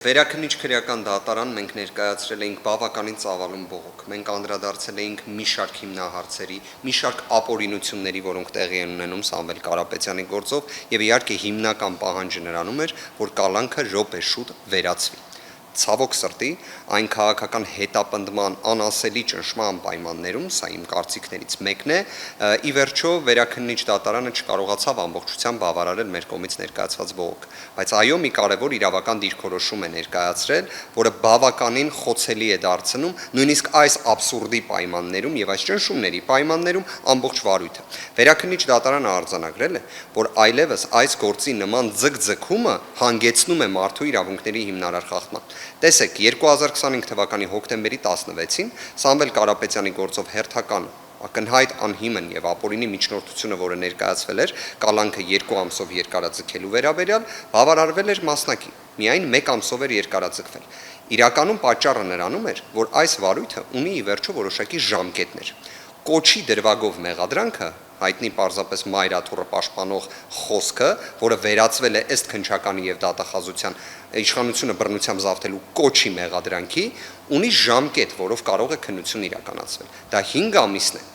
Վերաքննիչ քրեական դատարան մենք ներկայացրել էինք բավականին ծավալուն բողոք։ Մենք անդրադարձել էինք մի շարք հիմնահարցերի, մի շարք ապօրինությունների, որոնք տեղի են ունենում Սամվել Կարապետյանի գործով, եւ իհարկե հիմնական պահանջը նրանում էր, որ կալանքը րոպե շուտ վերացվի։ Ցավոք սրտի, այն քաղաքական հետապնդման անասելի ճնշման պայմաններում, սա իմ կարծիքներից մեկն է, ի վերջո վերաքննիչ դատարանը չկարողացավ ամբողջությամբ բավարարել մեր կողմից ներկայացված բողոք, բայց այո, մի կարևոր իրավական դիրքորոշում է ներկայացրել, որը բավականին խոցելի է դարձնում նույնիսկ այս աբսուրդի պայմաններում եւ այս ճնշումների պայմաններում ամբողջ վարույթը։ Վերաքննիչ դատարանը արձանագրել է, որ այլևս այս գործի նման ձգձգումը հանգեցնում է մարդու իրավունքների հիմնարար խախտման։ Տեսեք, 2025 թվականի հոկտեմբերի 16-ին Սամվել Կարապետյանի գործով հերթական ակնհայտ անհիմն եւ ապօրինի միջնորդությունը, որը ներկայացվել էր կալանքը 2 ամսով երկարաձգելու վերաբերյալ, բավարարվել էր մասնակի, միայն 1 ամսով էր երկարաձգվել։ Իրականում պատճառը նրանում էր, որ այս վարույթը ունի ի վերջո որոշակի ժամկետներ։ Կոչի դրվագով մեղադրանքը հայտնի պարզապես մայրաթուռը պաշտպանող խոսքը, որը վերածվել է ըստ քննչականի եւ դատախազության իշխանությունը բռնությամբ զավթելու կոչի մեղադրանքի, ունի ժամկետ, որով կարող է քննություն իրականացվել։ Դա 5 ամիսն է։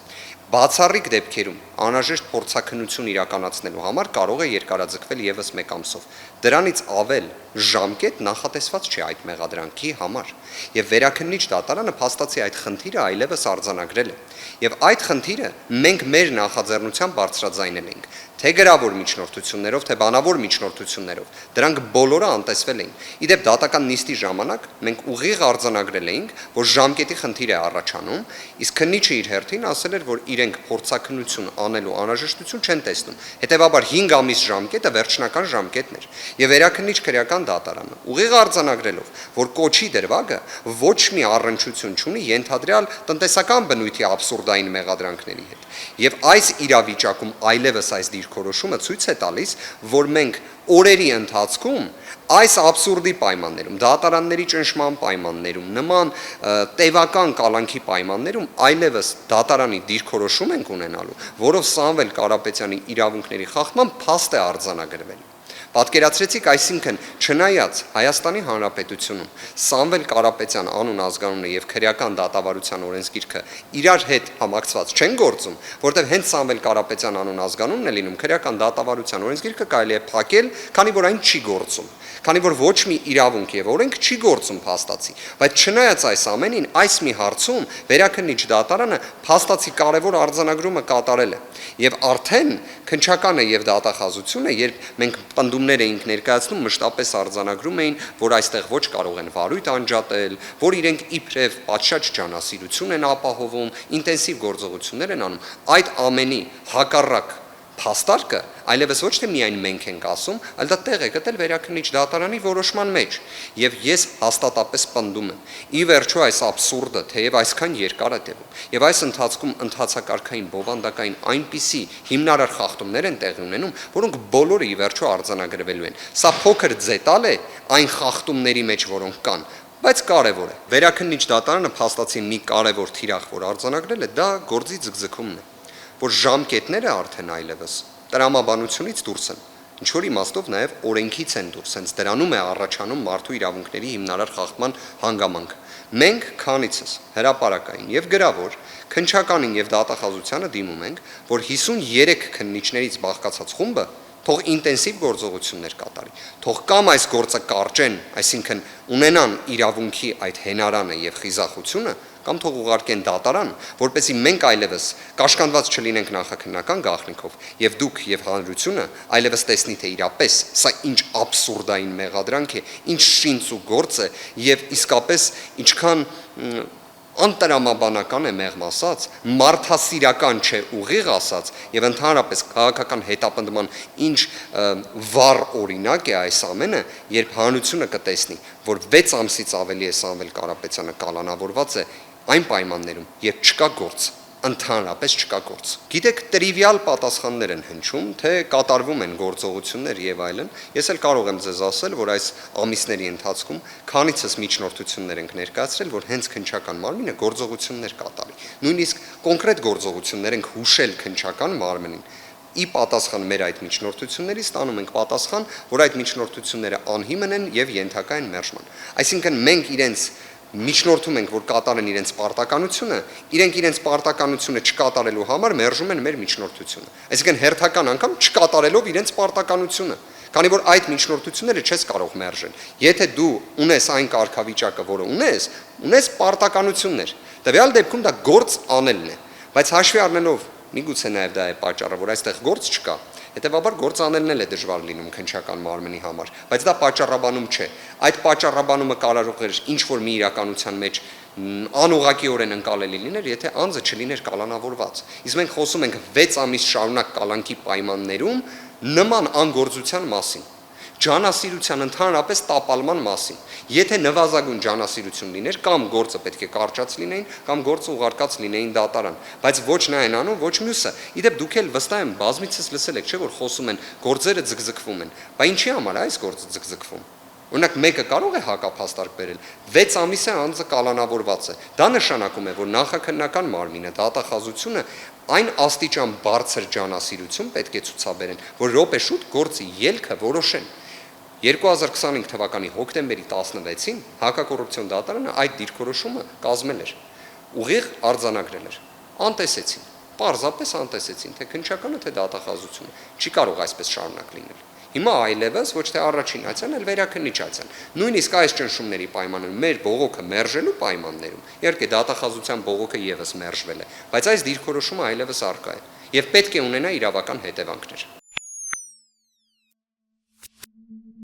Բացառիկ դեպքերում անհրաժեշտ փորձաքննություն իրականացնելու համար կարող է երկարաձգվել եւս 1 ամսով։ Դրանից ավել ժամկետ նախատեսված չէ այդ մեղադրանքի համար։ Եվ վերաքննիչ դատարանը փաստացի այդ խնդիրը այլևս արձանագրել է։ Եվ այդ խնդիրը մենք մեր նախաձեռնությամբ բարձրաձայնել ենք, թե գրավոր միջնորդություններով, թե բանավոր միջնորդություններով, դրանք բոլորը անտեսվել էին։ Իդեպ դատական նիստի ժամանակ մենք ուղիղ արձանագրել էինք, որ ժամկետի խնդիր է առաջանում, իսկ քննիչը իր հերթին ասել էր, որ իրենք փորձաքննություն անելու անհրաժեշտություն չեն տեսնում։ Հետևաբար 5 ամիս ժամկետը վերջնական ժամկետն էր։ Եվ վերաքննիչ քրեական դատարանը ուղիղ արձանագրելով, որ կոչի դրվագը ոչ մի առնչություն չունի ենթադրյալ տնտեսական բնույթի աբսուրդային մեղադրանքների հետ։ Եվ այս իրավիճակում այլևս այս դիրքորոշումը ցույց է տալիս, որ մենք օրերի ընթացքում այս աբսուրդի պայմաններում, դատարանների ճնշման պայմաններում, նման տևական կալանքի պայմաններում այլևս դատարանի դիրքորոշում ենք ունենալու, որով Սամվել Կարապետյանի իրավունքների խախտման փաստ է արձանագրվել։ Պատկերացրեցիք, այսինքն, չնայած Հայաստանի Հանրապետությունում Սամվել Կարապետյան անուն ազգանունը եւ քրեական դատավարության օրենսգիրքը իրար հետ համակցված չեն գործում, որտեղ հենց Սամվել Կարապետյան անուն ազգանունն է լինում, քրեական դատավարության օրենսգիրքը կարելի է փակել, քանի որ այն չի գործում, քանի որ ոչ մի իրավունք եւ օրենք չի գործում փաստացի, բայց չնայած այս ամենին, այս մի հարցում վերաքննիչ դատարանը փաստացի կարևոր արձանագրումը կատարել է եւ արդեն քննչականը եւ դատախազությունը, երբ մենք պնդումներ էինք ներկայացնում, մշտապես արձանագրում էին, որ այստեղ ոչ կարող են վարույթ անջատել, որ իրենք իբրև պատշաճ ջանասիրություն են ապահովում, ինտենսիվ գործողություններ են անում, այդ ամենի հակառակ փաստարկը այլևս ոչ թե միայն մենք ենք ասում, այլ դա տեղ է գտել վերաքննիչ դատարանի որոշման մեջ, եւ ես հաստատապես պնդում եմ, ի վերջո այս աբսուրդը, թեև այսքան երկար է տևում, եւ այս ընթացքում ընթացակարգային բովանդակային այնպիսի հիմնարար խախտումներ են տեղի ունենում, որոնք բոլորը ի վերջո արձանագրվելու են։ Սա փոքր ձետալ է այն խախտումների մեջ, որոնք կան, բայց կարևոր է։ Վերաքննիչ դատարանը փաստացի մի կարևոր թիրախ, որ արձանագրել է, դա գործի ձգձգումն է, որ ժամկետները արդեն այլևս տրամաբանությունից դուրս են, ինչ որ իմաստով նաև օրենքից են դուրս, հենց դրանում է առաջանում մարդու իրավունքների հիմնարար խախտման հանգամանք։ Մենք քանիցս հրապարակային եւ գրավոր քննչականին եւ դատախազությանը դիմում ենք, որ 53 քննիչներից բաղկացած խումբը թող ինտենսիվ գործողություններ կատարի, թող կամ այս գործը կարճեն, այսինքն ունենան իրավունքի այդ հենարանը եւ խիզախությունը, կամ թող ուղարկեն դատարան, որպեսզի մենք այլևս կաշկանդված չլինենք նախաքննական գաղտնիքով, եւ դուք եւ հանրությունը այլևս տեսնի, թե իրապես սա ինչ աբսուրդային մեղադրանք է, ինչ շինց ու գործ է, եւ իսկապես ինչքան անտրամաբանական է մեղմ ասած, մարդասիրական չէ ուղիղ ասած, եւ ընդհանրապես քաղաքական հետապնդման ինչ վառ օրինակ է այս ամենը, երբ հանրությունը կտեսնի, որ 6 ամսից ավելի է Սամվել Կարապետյանը կալանավորված է այն պայմաններում, երբ չկա գործ, ընդհանրապես չկա գործ։ Գիտեք, տրիվիալ պատասխաններ են հնչում, թե կատարվում են գործողություններ եւ այլն։ Ես էլ կարող եմ ձեզ ասել, որ այս ամիսների ընթացքում քանիցս միջնորդություններ ենք ներկայացրել, որ հենց քննչական մարմինը գործողություններ կատարի։ Նույնիսկ կոնկրետ գործողություններ ենք հուշել քննչական մարմնին։ ի պատասխան մեր այդ միջնորդությունների ստանում ենք պատասխան, որ այդ միջնորդությունները անհիմն են եւ ենթակա են մերժման։ Այսինքն մենք իրենց միջնորդում ենք, որ կատարեն իրենց պարտականությունը, իրենք իրենց պարտականությունը չկատարելու համար մերժում են մեր միջնորդությունը։ Այսինքն հերթական անգամ չկատարելով իրենց պարտականությունը, քանի որ այդ միջնորդությունները չես կարող մերժել։ Եթե դու ունես այն կարգավիճակը, որը ունես պարտականություններ, տվյալ դեպքում դա գործ անելն է, բայց հաշվի առնելով միգուցե նաև դա է պատճառը, որ այստեղ գործ չկա, հետևաբար գործ անելն էլ է դժվար լինում քննչական մարմնի համար, բայց դա պատճառաբանում չէ։ Այդ պատճառաբանումը կարող էր ինչ-որ մի իրականության մեջ անուղղակիորեն ընկալելի լիներ, եթե անձը չլիներ կալանավորված։ Իսկ մենք խոսում ենք 6 ամիս շարունակ կալանքի պայմաններում նման անգործության մասին, ջանասիրության ընդհանրապես տապալման մասին։ Եթե նվազագույն ջանասիրություն լիներ, կամ գործը պետք է կարճած լինեին, կամ գործը ուղարկած լինեին դատարան, բայց ոչ նա են անում, ոչ մյուսը։ Իդեպ դուք էլ վստահ եմ բազմիցս լսել եք, չէ՞ որ խոսում են գործերը ձգձգվում են։ Բայց ինչի համար է այս գործը ձգձգվում։ Օրինակ մեկը կարող է հակափաստարկ բերել 6 ամիս է անձը կալանավորված է։ Դա նշանակում է, որ նախաքննական մարմինը, դատախազությունը այն աստիճան բարձր ջանասիրություն պետք է ցուցաբերեն, որ րոպե շուտ գործի ելքը որոշեն։ 2025 թվականի հոկտեմբերի 16-ին հակակոռուպցիոն դատարանը այդ դիրքորոշումը կազմել էր, ուղիղ արձանագրել էր։ Անտեսեցին, պարզապես անտեսեցին, թե քննչականը, թե դատախազությունը չի կարող այսպես շարունակ լինել։ Հիմա այլևս ոչ թե առաջին այցան, այլ վերաքննիչ այցան։ Նույնիսկ այս ճնշումների պայմաններում մեր բողոքը մերժելու պայմաններում, իհարկե դատախազության բողոքը եւս մերժվել է, բայց այս դիրքորոշումը այլևս առկա է եւ պետք է ունենա իրավական հետևանքներ։